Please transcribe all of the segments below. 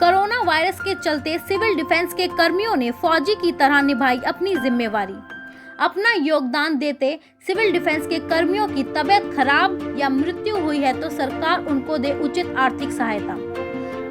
Corona virus के चलते civil defence के कर्मियों ने फौजी की तरह निभाई अपनी जिम्मेवारी। अपना योगदान देते सिविल डिफेंस के कर्मियों की तबीयत खराब या मृत्यु हुई है तो सरकार उनको दे उचित आर्थिक सहायता।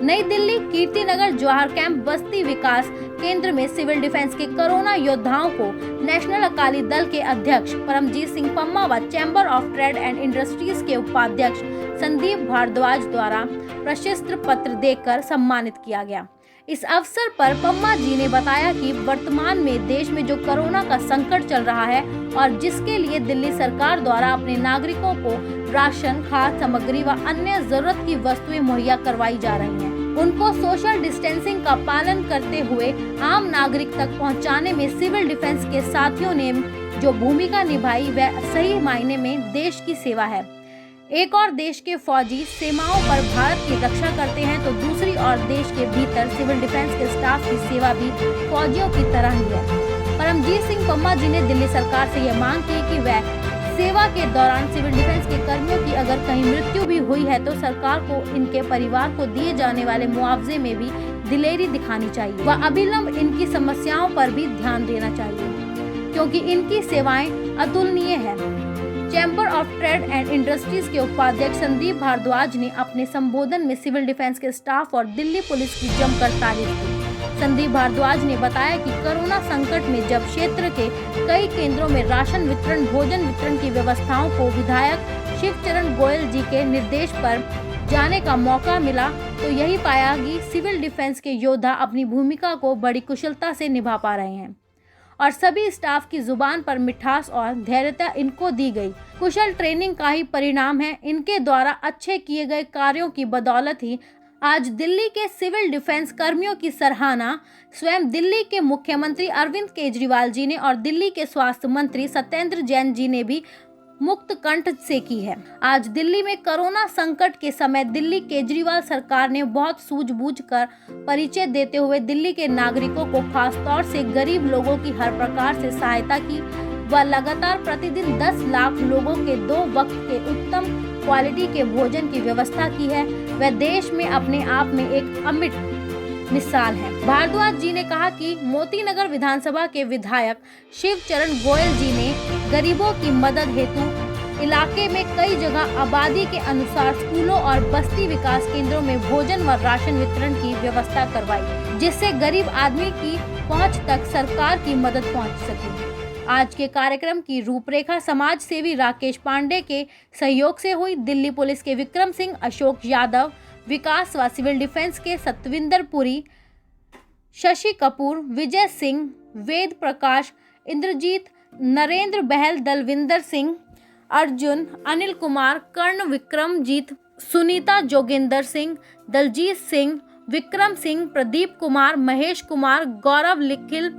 नई दिल्ली कीर्तिनगर जवाहर कैंप बस्ती विकास केंद्र में सिविल डिफेंस के कोरोना योद्धाओं को नेशनल अकाली दल के अध्यक्ष परमजीत सिंह पम्मा व chamber of trade and industries के उपाध्यक्ष संदीप भारद्वाज द्वारा प्रशस्ति पत्र देकर सम्मानित किया गया। इस अवसर पर पम्मा जी ने बताया कि वर्तमान में देश में जो कोरोना का संकट चल रहा है और जिसके लिए दिल्ली सरकार द्वारा अपने नागरिकों को राशन, खाद्य सामग्री व अन्य जरूरत की वस्तुएं मुहैया करवाई जा रही हैं। उनको सोशल डिस्टेंसिंग का पालन करते हुए आम नागरिक तक पहुंचाने में सिविल डिफेंस के साथियों ने जो भूमिका निभाई वह सही मायने में देश की सेवा है। एक और देश के फौजी सीमाओं पर भारत की रक्षा करते हैं तो दूसरी ओर देश के भीतर सिविल डिफेंस के स्टाफ की सेवा भी फौजियों की तरह ही है। परमजीत सिंह पम्मा जी ने दिल्ली सरकार से यह मांग की कि वह सेवा के दौरान सिविल डिफेंस के कर्मियों की अगर कहीं मृत्यु भी हुई है तो सरकार को इनके परिवार को दिए जाने वाले मुआवजे में भी दिलेरी दिखानी चाहिए व अविलंब इनकी समस्याओं पर भी ध्यान देना चाहिए क्योंकि इनकी सेवाएं अतुलनीय है। Chamber of trade and industries के उपाध्यक्ष संदीप भारद्वाज ने अपने संबोधन में सिविल डिफेंस के स्टाफ और दिल्ली पुलिस की जमकर तारीफ की। संदीप भारद्वाज ने बताया कि कोरोना संकट में जब क्षेत्र के कई केंद्रों में राशन वितरण, भोजन वितरण की व्यवस्थाओं को विधायक शिवचरण गोयल जी के निर्देश पर जाने का मौका मिला तो यही पाया कि सिविल डिफेंस के योद्धा अपनी भूमिका को बड़ी कुशलता से निभा पा रहे हैं और सभी स्टाफ की जुबान पर मिठास और धैर्यता इनको दी गई। कुशल ट्रेनिंग का ही परिणाम है। इनके द्वारा अच्छे किए गए कार्यों की बदौलत ही आज दिल्ली के सिविल डिफेंस कर्मियों की सराहना स्वयं दिल्ली के मुख्यमंत्री अरविंद केजरीवाल जी ने और दिल्ली के स्वास्थ्य मंत्री सत्येंद्र जैन जी ने भी मुक्त कंठ से की है। आज दिल्ली में कोरोना संकट के समय दिल्ली केजरीवाल सरकार ने बहुत सूझबूझ कर परिचय देते हुए दिल्ली के नागरिकों को खास तौर से गरीब लोगों की हर प्रकार से सहायता की व लगातार प्रतिदिन 10 लाख लोगों के 2 वक्त के उत्तम क्वालिटी के भोजन की व्यवस्था की है। वह देश में अपने आप में एक अमिट मिसाल है। भारद्वाज जी ने कहा कि मोतीनगर विधानसभा के विधायक शिवचरण गोयल जी ने गरीबों की मदद हेतु इलाके में कई जगह आबादी के अनुसार स्कूलों और बस्ती विकास केंद्रों में भोजन व राशन वितरण की व्यवस्था करवाई जिससे गरीब आदमी की पहुंच तक सरकार की मदद पहुंच सके। आज के कार्यक्रम की रूपरेखा समाज सेवी राकेश पांडे के सहयोग से हुई। दिल्ली पुलिस के विक्रम सिंह, अशोक यादव, विकास व सिविल डिफेंस के सतविंदर पुरी, शशि कपूर, विजय सिंह, वेद प्रकाश, इंद्रजीत, नरेंद्र बहल, दलविंदर सिंह, अर्जुन, अनिल कुमार, कर्ण विक्रमजीत, सुनीता जोगिंदर सिंह, दलजीत सिंह, विक्रम सिंह, प्रदीप कुमार, महेश कुमार, गौरव लिखिल,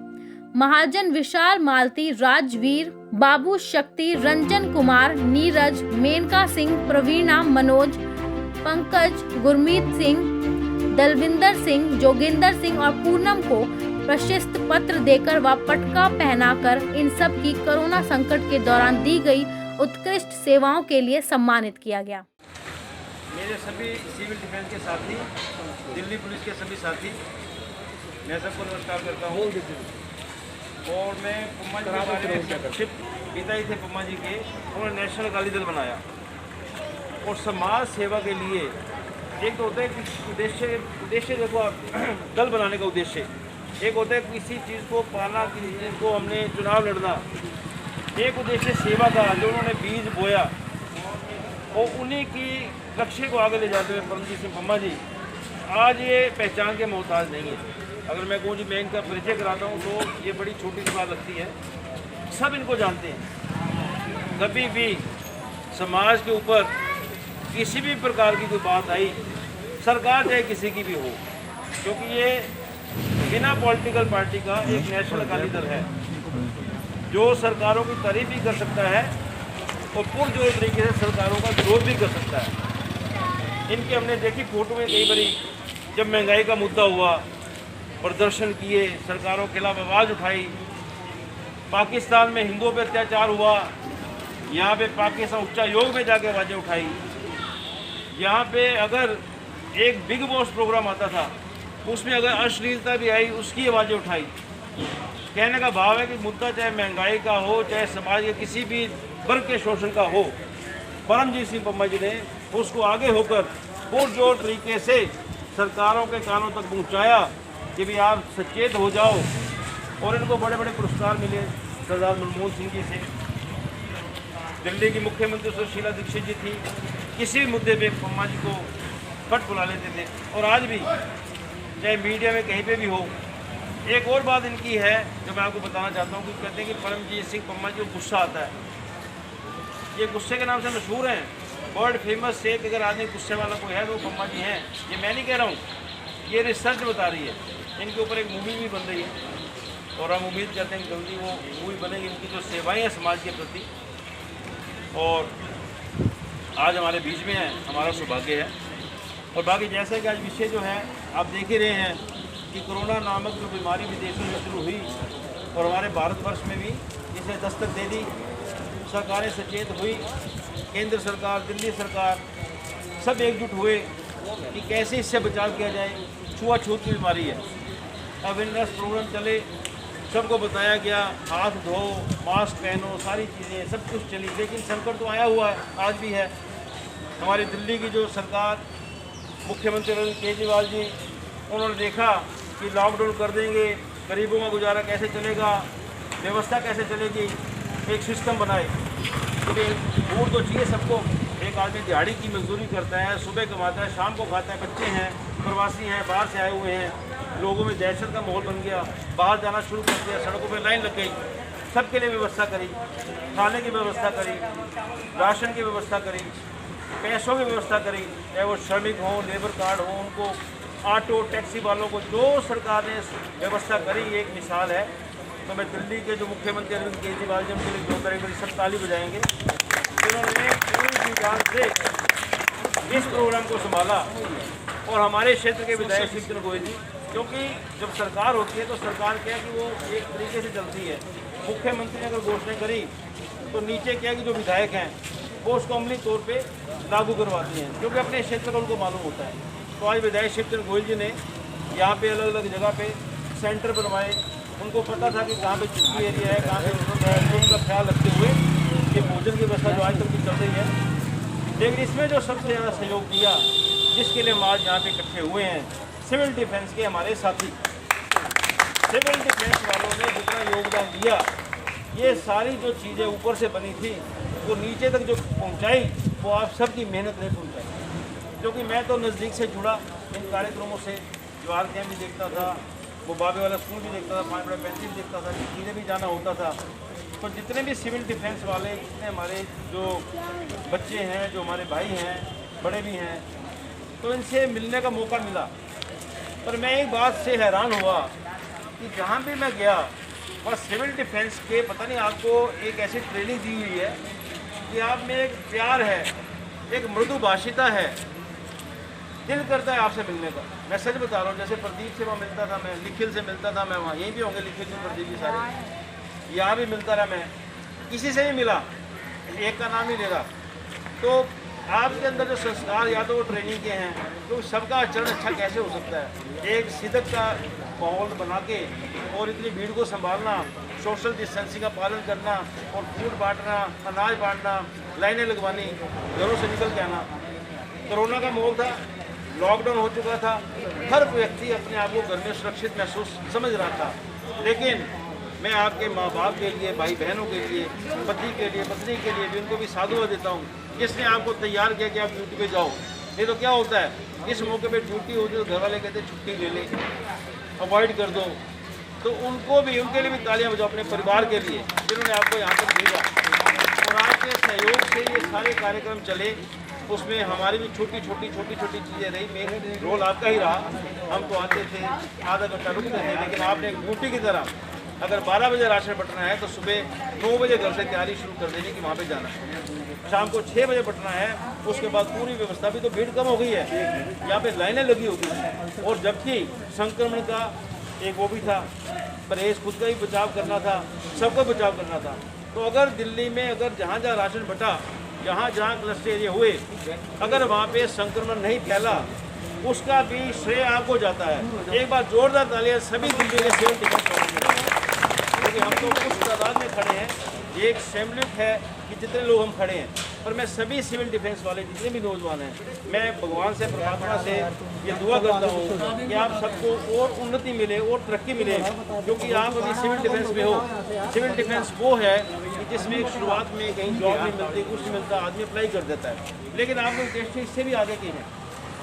महाजन, विशाल मालती, राजवीर, बाबू शक्ति, रंजन कुमार, नीरज, मेनका सिंह, प्रवीणा, मनोज, पंकज, गुरमीत सिंह, दलविंदर सिंह, जोगिंदर सिंह और पूनम को प्रशस्ति पत्र देकर व पटका पहनाकर इन सब की कोरोना संकट के दौरान दी गई उत्कृष्ट सेवाओं के लिए सम्मानित किया गया। मेरे सभी सिविल डिफेंस के साथी, दिल्ली पुलिस के सभी साथी, मैं सबको नमस्कार करता हूँ और मैं पम्मा जी के बारे में संक्षिप्त पिता ही थे पम्मा जी के, उन्होंने नेशनल अकाली दल बनाया और समाज सेवा के लिए एक तो होता है कि उद्देश्य देखो आप दल बनाने का उद्देश्य, एक होता है किसी चीज़ को पाना, किसी चीज़ को हमने चुनाव लड़ना, एक उद्देश्य सेवा का जो उन्होंने बीज बोया और उन्हीं की लक्ष्य को आगे ले जाते हुए परमजीत सिंह पम्मा जी आज ये पहचान के मोहताज नहीं है। अगर मैं कहूँ जी मैं इनका परिचय कराता हूँ तो ये बड़ी छोटी सी बात लगती है, सब इनको जानते हैं। कभी भी समाज के ऊपर किसी भी प्रकार की कोई बात आई, सरकार चाहे किसी की भी हो, क्योंकि ये बिना पॉलिटिकल पार्टी का एक नेशनल अकाली दल है जो सरकारों की तारीफ भी कर सकता है और पुरजोर तरीके से सरकारों का विरोध भी कर सकता है। इनके हमने देखी फोटो में कई बारी जब महंगाई का मुद्दा हुआ, प्रदर्शन किए, सरकारों के खिलाफ आवाज़ उठाई, पाकिस्तान में हिंदुओं पर अत्याचार हुआ, यहाँ पे पाकिस्तान उच्चायोग में जाके आवाज़ें उठाई। यहाँ पे अगर एक बिग बॉस प्रोग्राम आता था उसमें अगर अश्लीलता भी आई उसकी आवाज़ें उठाई। कहने का भाव है कि मुद्दा चाहे महंगाई का हो, चाहे समाज के किसी भी वर्ग के शोषण का हो, परमजीत सिंह पम्मा जी ने उसको आगे होकर पुरजोर तरीके से सरकारों के कानों तक पहुंचाया कि भी आप सचेत हो जाओ। और इनको बड़े बड़े पुरस्कार मिले सरदार मनमोहन सिंह जी से। दिल्ली की मुख्यमंत्री सुशीला दीक्षित जी थी, किसी भी मुद्दे पे पम्मा जी को फट बुला लेते थे। और आज भी चाहे मीडिया में कहीं पे भी हो। एक और बात इनकी है जो मैं आपको बताना चाहता हूँ कि कहते हैं कि परमजीत सिंह पम्मा जी को गुस्सा आता है। ये गुस्से के नाम से मशहूर हैं, वर्ल्ड फेमस से। अगर आदमी गुस्से वाला कोई है तो पम्मा जी हैं। ये मैं नहीं कह रहा हूँ, ये रिसर्च बता रही है। इनके ऊपर एक मूवी भी बन रही है और हम उम्मीद करते हैं कि जल्दी वो मूवी बनेगी। इनकी जो सेवाएं हैं समाज के प्रति, और आज हमारे बीच में है, हमारा सौभाग्य है। और बाकी जैसे कि आज विषय जो है आप देख ही रहे हैं कि कोरोना नामक जो बीमारी विदेशों में शुरू हुई और हमारे भारतवर्ष में भी इसने दस्तक दे दी। सरकारें सचेत हुई, केंद्र सरकार, दिल्ली सरकार सब एकजुट हुए कि कैसे इससे बचाव किया जाए। छुआछूत की बीमारी है। अवेयरनेस प्रोग्राम चले, सबको बताया गया हाथ धो, मास्क पहनो, सारी चीज़ें सब कुछ चली। लेकिन संकट तो आया हुआ है, आज भी है। हमारी दिल्ली की जो सरकार, मुख्यमंत्री अरविंद केजरीवाल जी, उन्होंने देखा कि लॉकडाउन कर देंगे, गरीबों का गुजारा कैसे चलेगा, व्यवस्था कैसे चलेगी। एक सिस्टम बनाए क्योंकि फूड तो चाहिए सबको। एक आदमी दिहाड़ी की मजदूरी करता है, सुबह कमाता है, शाम को खाता है। बच्चे हैं, प्रवासी हैं, बाहर से आए हुए हैं। लोगों में दहशत का माहौल बन गया, बाहर जाना शुरू कर दिया, सड़कों पर लाइन लग गई। सबके लिए व्यवस्था करी, खाने की व्यवस्था करी, राशन की व्यवस्था करी, पैसों की व्यवस्था करी, चाहे वो श्रमिक हों, लेबर कार्ड हो, उनको ऑटो टैक्सी वालों को जो सरकार ने व्यवस्था करी, एक मिसाल है। तो मैं दिल्ली के जो मुख्यमंत्री अरविंद केजरीवाल जी, उनके लिए जो करेंगे सब ताली बजाएंगे। उन्होंने पूरी जी जान से इस प्रोग्राम को संभाला। और हमारे क्षेत्र के विधायक शिवचंद्र गोयल जी, क्योंकि जब सरकार होती है तो सरकार क्या है कि वो एक तरीके से चलती है। मुख्यमंत्री ने अगर घोषणा करी तो नीचे क्या है कि जो विधायक हैं वो उसको अमली तौर पे लागू करवाती हैं, क्योंकि अपने क्षेत्र का उनको मालूम होता है। तो आज विधायक शिवचंद्र गोयल जी ने यहाँ पे अलग अलग जगह पे सेंटर बनवाए। उनको पता था कि कहाँ पे चिट्ठी एरिया है, कहाँ पे जरूरत है, तो उनका ख्याल रखते हुए ये भोजन की व्यवस्था जो आज तक भी चल रही है। लेकिन इसमें जो सबसे ज़्यादा सहयोग दिया, जिसके लिए हम आज यहाँ पे इकट्ठे हुए हैं, सिविल डिफेंस के हमारे साथी। सिविल डिफेंस वालों ने जितना योगदान दिया, ये सारी जो चीज़ें ऊपर से बनी थी वो नीचे तक जो पहुँचाई, वो आप सबकी मेहनत ने पहुँचाई। क्योंकि मैं तो नज़दीक से जुड़ा इन कार्यक्रमों से, ज्वार कैंप भी देखता था, वो बाबे वाला स्कूल भी देखता था, 5 बड़ा पेंसिल भी देखता था, चीज़ें भी जाना होता था। तो जितने भी सिविल डिफेंस वाले, जितने हमारे जो बच्चे हैं, जो हमारे भाई हैं, बड़े भी हैं, तो इनसे मिलने का मौका मिला। पर मैं एक बात से हैरान हुआ कि जहाँ भी मैं गया वहाँ सिविल डिफेंस के, पता नहीं आपको एक ऐसी ट्रेनिंग दी हुई है कि आप में एक प्यार है, एक मृदुभाषिता है, दिल करता है आपसे मिलने का। मैं सच बता रहा हूँ, जैसे प्रदीप से वहाँ मिलता था मैं, निखिल से मिलता था मैं, वहाँ यहीं भी होंगे निखिल जी, प्रदीप जी सारे, यहाँ भी मिलता रहा मैं, किसी से भी मिला, एक का नाम ही ले रहा। तो आपके अंदर जो संस्कार, या तो वो ट्रेनिंग के हैं, तो सबका आचरण अच्छा कैसे हो सकता है। एक शिद्दत का माहौल बना के और इतनी भीड़ को संभालना, सोशल डिस्टेंसिंग का पालन करना और फूड बांटना, अनाज बांटना, लाइनें लगवानी, घरों से निकल के आना। कोरोना का माहौल था, लॉकडाउन हो चुका था, हर व्यक्ति अपने आप को घर में सुरक्षित महसूस समझ रहा था। लेकिन मैं आपके माँ बाप के लिए, भाई बहनों के लिए, पति के लिए, पत्नी के लिए भी उनको भी साधुवाद देता हूँ, जिसने आपको तैयार किया कि आप ड्यूटी पे जाओ। नहीं तो क्या होता है, इस मौके पे ड्यूटी होती है तो घर वाले कहते हैं छुट्टी ले ले, अवॉइड कर दो। तो उनको भी, उनके लिए भी तालियां बजाओ, अपने परिवार के लिए जिन्होंने आपको यहाँ तक भेजा। और आपके सहयोग से ये सारे कार्यक्रम चले, उसमें हमारी भी छोटी छोटी चीज़ें रही। मेन रोल आपका ही रहा। हम तो आते थे, आधा घंटा रुकते थे, लेकिन आपने एक ड्यूटी की तरह, अगर 12 बजे राशन बटना है तो सुबह 9 बजे घर से तैयारी शुरू कर देनी कि वहाँ पे जाना है। शाम को 6 बजे बटना है, उसके बाद पूरी व्यवस्था भी, तो भीड़ कम हो गई है, यहाँ पे लाइनें लगी होती हैं। और जबकि संक्रमण का एक वो भी था, परहेज, खुद का ही बचाव करना था, सबको बचाव करना था। तो अगर दिल्ली में अगर जहाँ जहाँ राशन बटा, जहाँ जहाँ क्लस्टर एरिया हुए, अगर वहाँ पे संक्रमण नहीं फैला उसका भी श्रेय आपको जाता है। एक बार जोरदार तालियां सभी दिल्ली के सिविल डिफेंस वालों के लिए, क्योंकि हम तो कुछ तादाद में खड़े हैं, ये एक शैमलियत है कि जितने लोग हम खड़े हैं। पर मैं सभी सिविल डिफेंस वाले जितने भी नौजवान हैं, मैं भगवान से, परमात्मा से ये दुआ करता हूँ कि आप सबको और उन्नति मिले और तरक्की मिले, क्योंकि आप अभी सिविल डिफेंस में हो। सिविल डिफेंस वो है कि जिसमें एक शुरुआत में कहीं जॉब नहीं मिलती, कुछ नहीं मिलता, आदमी अप्लाई कर देता है। लेकिन आप लोग देश में इससे भी आगे के हैं,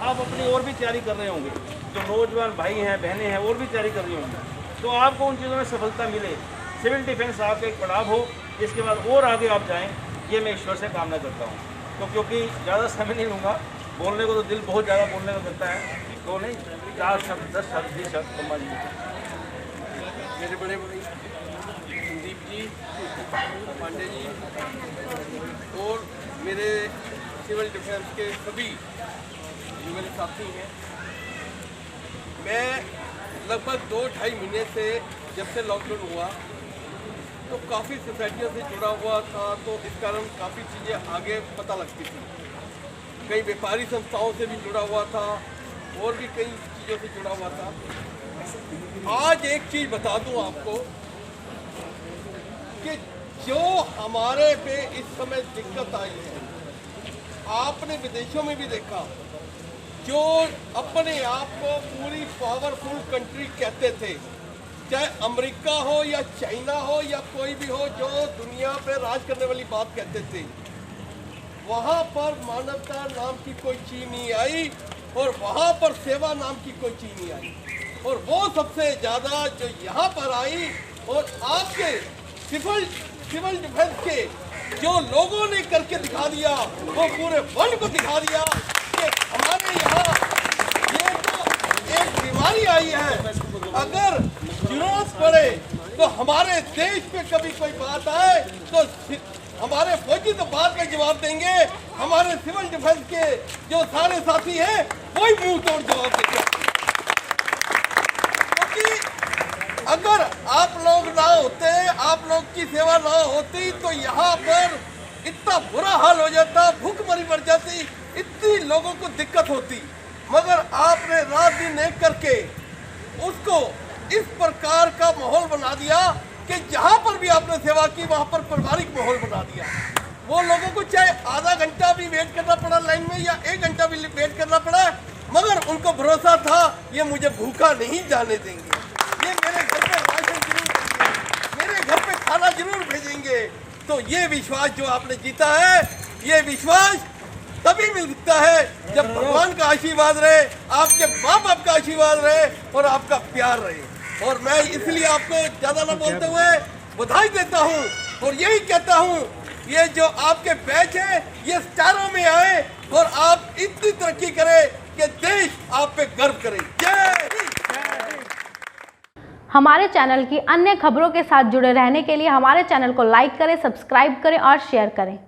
आप अपनी और भी तैयारी कर रहे होंगे, जो नौजवान भाई हैं, बहनें हैं, और भी तैयारी कर रही होंगी, तो आपको उन चीज़ों में सफलता मिले। सिविल डिफेंस आपका एक पड़ाव हो, इसके बाद और आगे आप जाएं, ये मैं ईश्वर से कामना करता हूँ। तो क्योंकि ज़्यादा समय नहीं लूँगा, बोलने को तो दिल बहुत ज़्यादा बोलने को करता है, तो नहीं 4 शब्द 10 शब्द 20 शब्द कम्मा जी। मेरे बड़े भाई संदीप जी, पांडे जी और मेरे सिविल डिफेंस के सभी जो मेरे साथी हैं, मैं लगभग 2-2.5 महीने से, जब से लॉकडाउन हुआ, तो काफ़ी सोसाइटियों से जुड़ा हुआ था, तो इस कारण काफ़ी चीज़ें आगे पता लगती थी। कई व्यापारी संस्थाओं से भी जुड़ा हुआ था और भी कई चीज़ों से जुड़ा हुआ था। आज एक चीज़ बता दूं आपको कि जो हमारे पे इस समय दिक्कत आई है, आपने विदेशों में भी देखा, जो अपने आप को पूरी पावरफुल कंट्री कहते थे, चाहे अमेरिका हो या चाइना हो या कोई भी हो, जो दुनिया पे राज करने वाली बात कहते थे, वहाँ पर मानवता नाम की कोई चीज नहीं आई और वहाँ पर सेवा नाम की कोई चीज नहीं आई। और वो सबसे ज़्यादा जो यहाँ पर आई, और आपके सिविल डिफेंस के जो लोगों ने करके दिखा दिया, वो पूरे वर्ल्ड को दिखा दिया कि हमारे यहाँ ये तो एक बीमारी आई है, अगर जरूरत पड़े तो हमारे देश पे कभी कोई बात आए तो हमारे फौजी तो बात का जवाब देंगे, हमारे सिविल डिफेंस के जो सारे साथी हैं वही मुंह तोड़ जवाब देंगे। क्योंकि अगर आप लोग ना होते, आप लोग की सेवा ना होती, तो यहाँ पर इतना बुरा हाल हो जाता, भूखमरी बढ़ जाती, इतनी लोगों को दिक्कत होती। मगर आपने रात दिन एक करके उसको इस प्रकार का माहौल बना दिया कि जहाँ पर भी आपने सेवा की वहाँ पर पारिवारिक माहौल बना दिया। वो लोगों को चाहे आधा घंटा भी वेट करना पड़ा लाइन में या 1 घंटा भी वेट करना पड़ा, मगर उनको भरोसा था ये मुझे भूखा नहीं जाने देंगे, ये मेरे घर पे राशन जरूर देंगे, मेरे घर पे खाना जरूर भेजेंगे। तो ये विश्वास जो आपने जीता है, ये विश्वास तभी मिलता है जब भगवान का आशीर्वाद रहे, आपके माँ बाप का आशीर्वाद रहे और आपका प्यार रहे। और मैं इसलिए आपको ज़्यादा ना बोलते हुए बधाई देता हूँ और यही कहता हूँ, ये जो आपके बैच है ये स्टारों में आए और आप इतनी तरक्की करें कि देश आप पे गर्व करे। जय हिंद। हमारे चैनल की अन्य खबरों के साथ जुड़े रहने के लिए हमारे चैनल को लाइक करें, सब्सक्राइब करें और शेयर करें।